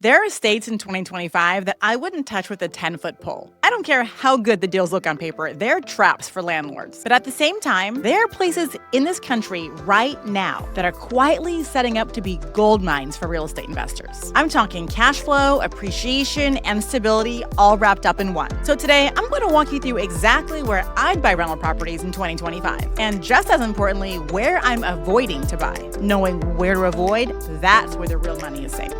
There are states in 2025 that I wouldn't touch with a 10-foot pole. I don't care how good the deals look on paper, they're traps for landlords. But at the same time, there are places in this country right now that are quietly setting up to be gold mines for real estate investors. I'm talking cash flow, appreciation, and stability all wrapped up in one. So today, I'm going to walk you through exactly where I'd buy rental properties in 2025. And just as importantly, where I'm avoiding to buy. Knowing where to avoid, that's where the real money is saved.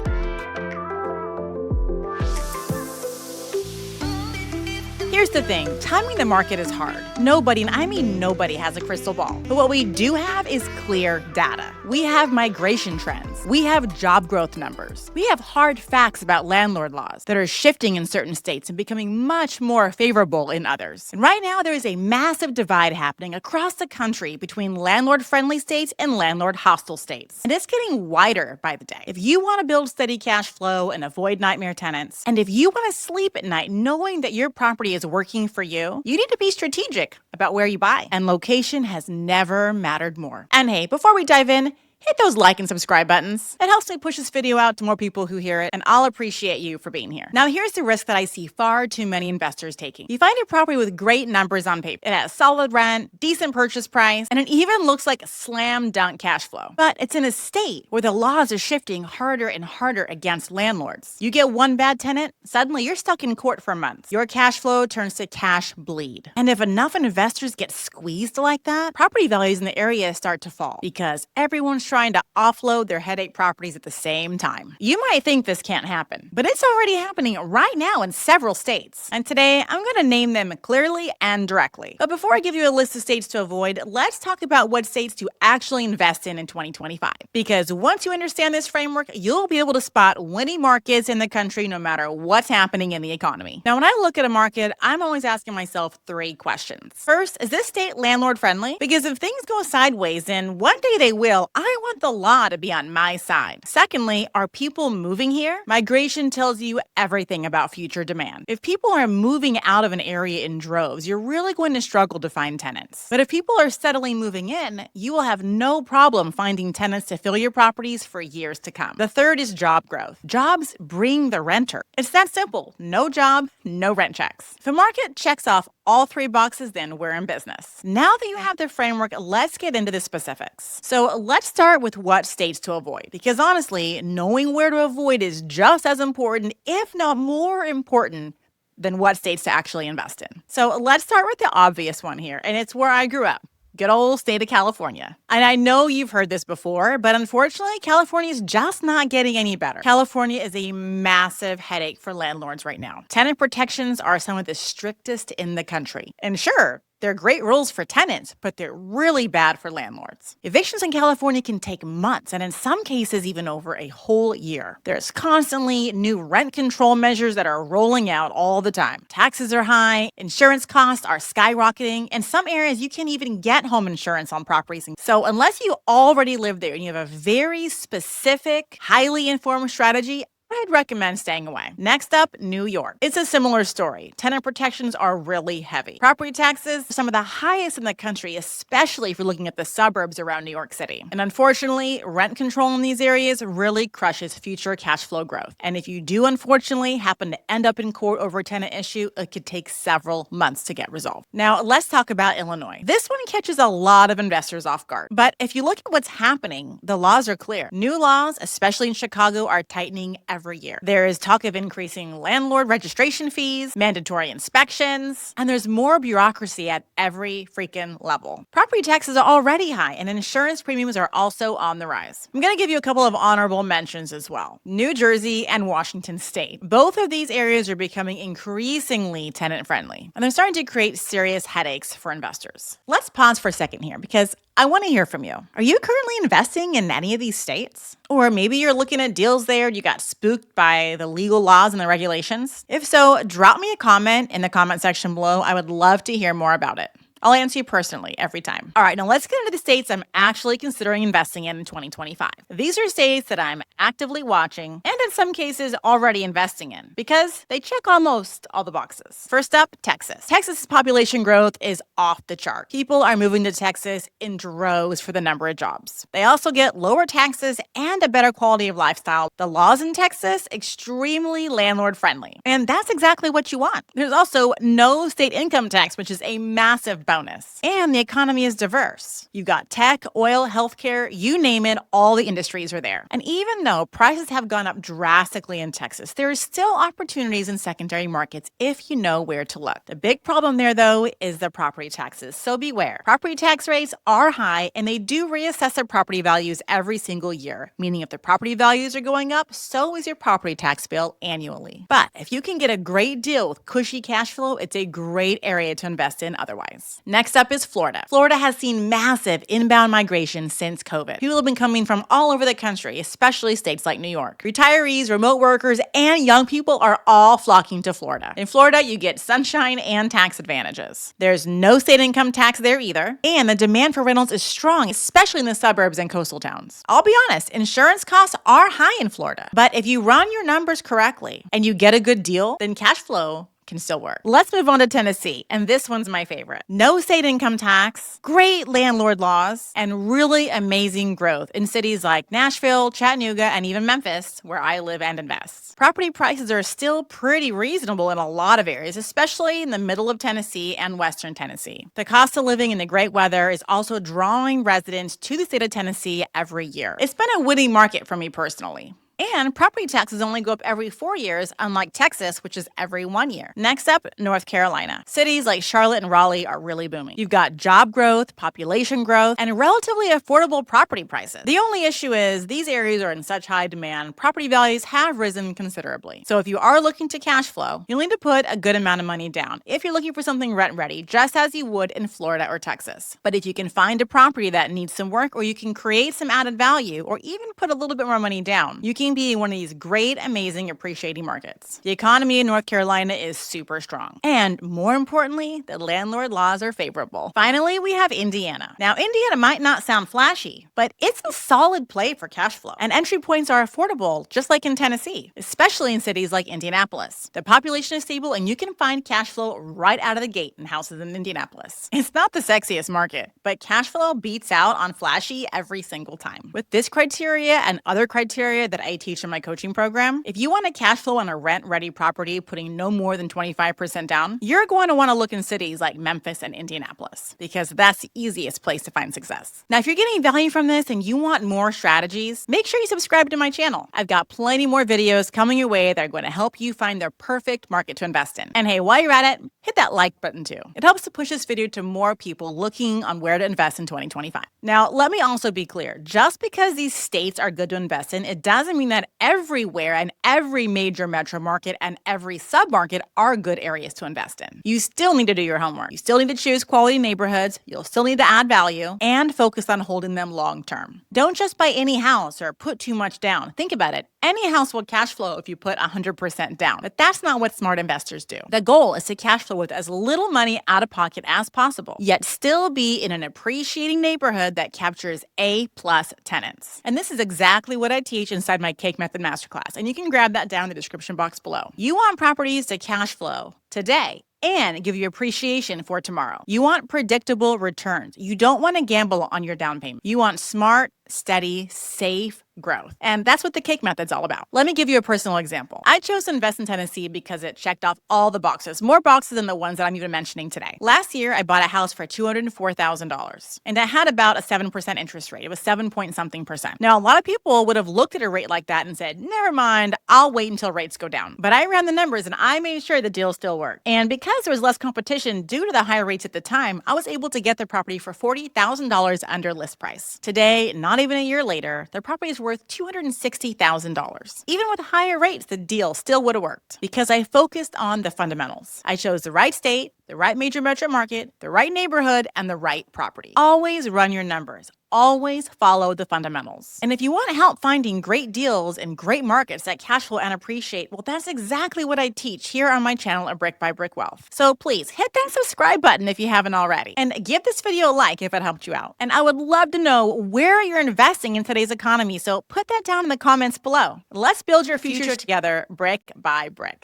Here's the thing, timing the market is hard. Nobody, and I mean nobody, has a crystal ball. But what we do have is clear data. We have migration trends. We have job growth numbers. We have hard facts about landlord laws that are shifting in certain states and becoming much more favorable in others. And right now, there is a massive divide happening across the country between landlord-friendly states and landlord-hostile states. And it's getting wider by the day. If you want to build steady cash flow and avoid nightmare tenants, and if you want to sleep at night knowing that your property is working for you, you need to be strategic about where you buy. And location has never mattered more. And hey, before we dive in, hit those like and subscribe buttons. It helps me push this video out to more people who hear it, and I'll appreciate you for being here. Now, here's the risk that I see far too many investors taking. You find a property with great numbers on paper. It has solid rent, decent purchase price, and it even looks like slam dunk cash flow. But it's in a state where the laws are shifting harder and harder against landlords. You get one bad tenant, suddenly you're stuck in court for months. Your cash flow turns to cash bleed. And if enough investors get squeezed like that, property values in the area start to fall because everyone's trying to offload their headache properties at the same time. You might think this can't happen, but it's already happening right now in several states. And today, I'm going to name them clearly and directly. But before I give you a list of states to avoid, let's talk about what states to actually invest in 2025. Because once you understand this framework, you'll be able to spot winning markets in the country no matter what's happening in the economy. Now, when I look at a market, I'm always asking myself three questions. First, is this state landlord-friendly? Because if things go sideways, and one day they will, I want the law to be on my side. Secondly, are people moving here? Migration tells you everything about future demand. If people are moving out of an area in droves, you're really going to struggle to find tenants. But if people are steadily moving in, you will have no problem finding tenants to fill your properties for years to come. The third is job growth. Jobs bring the renter. It's that simple. No job, no rent checks. If a market checks off all three boxes, then we're in business. Now that you have the framework, let's get into the specifics. So let's start with what states to avoid, because honestly, knowing where to avoid is just as important, if not more important, than what states to actually invest in. So let's start with the obvious one here, and it's where I grew up. Good old state of California. And I know you've heard this before, but unfortunately, California is just not getting any better. California is a massive headache for landlords right now. Tenant protections are some of the strictest in the country. And sure, they're great rules for tenants, but they're really bad for landlords. Evictions in California can take months, and in some cases, even over a whole year. There's constantly new rent control measures that are rolling out all the time. Taxes are high, insurance costs are skyrocketing. In some areas, you can't even get home insurance on properties. So unless you already live there and you have a very specific, highly informed strategy, I'd recommend staying away. Next up, New York. It's a similar story. Tenant protections are really heavy. Property taxes are some of the highest in the country, especially if you're looking at the suburbs around New York City. And unfortunately, rent control in these areas really crushes future cash flow growth. And if you do unfortunately happen to end up in court over a tenant issue, it could take several months to get resolved. Now, let's talk about Illinois. This one catches a lot of investors off guard. But if you look at what's happening, the laws are clear. New laws, especially in Chicago, are tightening every year. There is talk of increasing landlord registration fees, mandatory inspections, and there's more bureaucracy at every freaking level. Property taxes are already high, and insurance premiums are also on the rise. I'm going to give you a couple of honorable mentions as well. New Jersey and Washington State. Both of these areas are becoming increasingly tenant-friendly, and they're starting to create serious headaches for investors. Let's pause for a second here, because I want to hear from you. Are you currently investing in any of these states? Or maybe you're looking at deals there and you got spooked by the legal laws and the regulations? If so, drop me a comment in the comment section below. I would love to hear more about it. I'll answer you personally every time. All right, now let's get into the states I'm actually considering investing in 2025. These are states that I'm actively watching and in some cases already investing in because they check almost all the boxes. First up, Texas. Texas's population growth is off the chart. People are moving to Texas in droves for the number of jobs. They also get lower taxes and a better quality of lifestyle. The laws in Texas, extremely landlord-friendly. And that's exactly what you want. There's also no state income tax, which is a massive bonus. And the economy is diverse. You've got tech, oil, healthcare, you name it, all the industries are there. And even though prices have gone up drastically in Texas, there are still opportunities in secondary markets if you know where to look. The big problem there, though, is the property taxes. So beware. Property tax rates are high, and they do reassess their property values every single year, meaning if the property values are going up, so is your property tax bill annually. But if you can get a great deal with cushy cash flow, it's a great area to invest in otherwise. Next up is Florida. Florida has seen massive inbound migration since COVID. People have been coming from all over the country, especially states like New York. Retirees, remote workers, and young people are all flocking to Florida. In Florida, you get sunshine and tax advantages. There's no state income tax there either, and the demand for rentals is strong, especially in the suburbs and coastal towns. I'll be honest, insurance costs are high in Florida, but if you run your numbers correctly and you get a good deal, then cash flow can still work. Let's move on to Tennessee, and this one's my favorite. No state income tax, great landlord laws, and really amazing growth in cities like Nashville, Chattanooga, and even Memphis, where I live and invest. Property prices are still pretty reasonable in a lot of areas, especially in the middle of Tennessee and western Tennessee. The cost of living in the great weather is also drawing residents to the state of Tennessee every year. It's been a winning market for me personally. And property taxes only go up every 4 years, unlike Texas, which is every 1 year. Next up, North Carolina. Cities like Charlotte and Raleigh are really booming. You've got job growth, population growth, and relatively affordable property prices. The only issue is these areas are in such high demand, property values have risen considerably. So if you are looking to cash flow, you'll need to put a good amount of money down if you're looking for something rent ready, just as you would in Florida or Texas. But if you can find a property that needs some work, or you can create some added value, or even put a little bit more money down, you can be one of these great, amazing, appreciating markets. The economy in North Carolina is super strong. And more importantly, the landlord laws are favorable. Finally, we have Indiana. Now, Indiana might not sound flashy, but it's a solid play for cash flow. And entry points are affordable, just like in Tennessee, especially in cities like Indianapolis. The population is stable, and you can find cash flow right out of the gate in houses in Indianapolis. It's not the sexiest market, but cash flow beats out on flashy every single time. With this criteria and other criteria that I teach in my coaching program, if you want a cash flow on a rent-ready property, putting no more than 25% down, you're going to want to look in cities like Memphis and Indianapolis, because that's the easiest place to find success. Now, if you're getting value from this and you want more strategies, make sure you subscribe to my channel. I've got plenty more videos coming your way that are going to help you find the perfect market to invest in. And hey, while you're at it, hit that like button too. It helps to push this video to more people looking on where to invest in 2025. Now, let me also be clear. Just because these states are good to invest in, it doesn't mean that everywhere and every major metro market and every submarket are good areas to invest in. You still need to do your homework. You still need to choose quality neighborhoods. You'll still need to add value and focus on holding them long term. Don't just buy any house or put too much down. Think about it. Any house will cash flow if you put 100% down, but that's not what smart investors do. The goal is to cash flow with as little money out of pocket as possible, yet still be in an appreciating neighborhood that captures A-plus tenants. And this is exactly what I teach inside my Cake Method Masterclass, and you can grab that down in the description box below. You want properties to cash flow today and give you appreciation for tomorrow. You want predictable returns. You don't want to gamble on your down payment. You want smart, steady, safe growth. And that's what the Cake Method's all about. Let me give you a personal example. I chose to invest in Tennessee because it checked off all the boxes, more boxes than the ones that I'm even mentioning today. Last year, I bought a house for $204,000, and I had about a 7% interest rate. It was 7-point-something%. Now, a lot of people would have looked at a rate like that and said, never mind, I'll wait until rates go down. But I ran the numbers and I made sure the deal still worked. And because there was less competition due to the higher rates at the time, I was able to get the property for $40,000 under list price. Today, not even a year later, the property is worth $260,000. Even with higher rates, the deal still would have worked because I focused on the fundamentals. I chose the right state, the right major metro market, the right neighborhood, and the right property. Always run your numbers. Always follow the fundamentals. And if you want help finding great deals in great markets that cash flow and appreciate, well, that's exactly what I teach here on my channel at Brick by Brick Wealth. So please hit that subscribe button if you haven't already. And give this video a like if it helped you out. And I would love to know where you're investing in today's economy, so put that down in the comments below. Let's build your future together, brick by brick.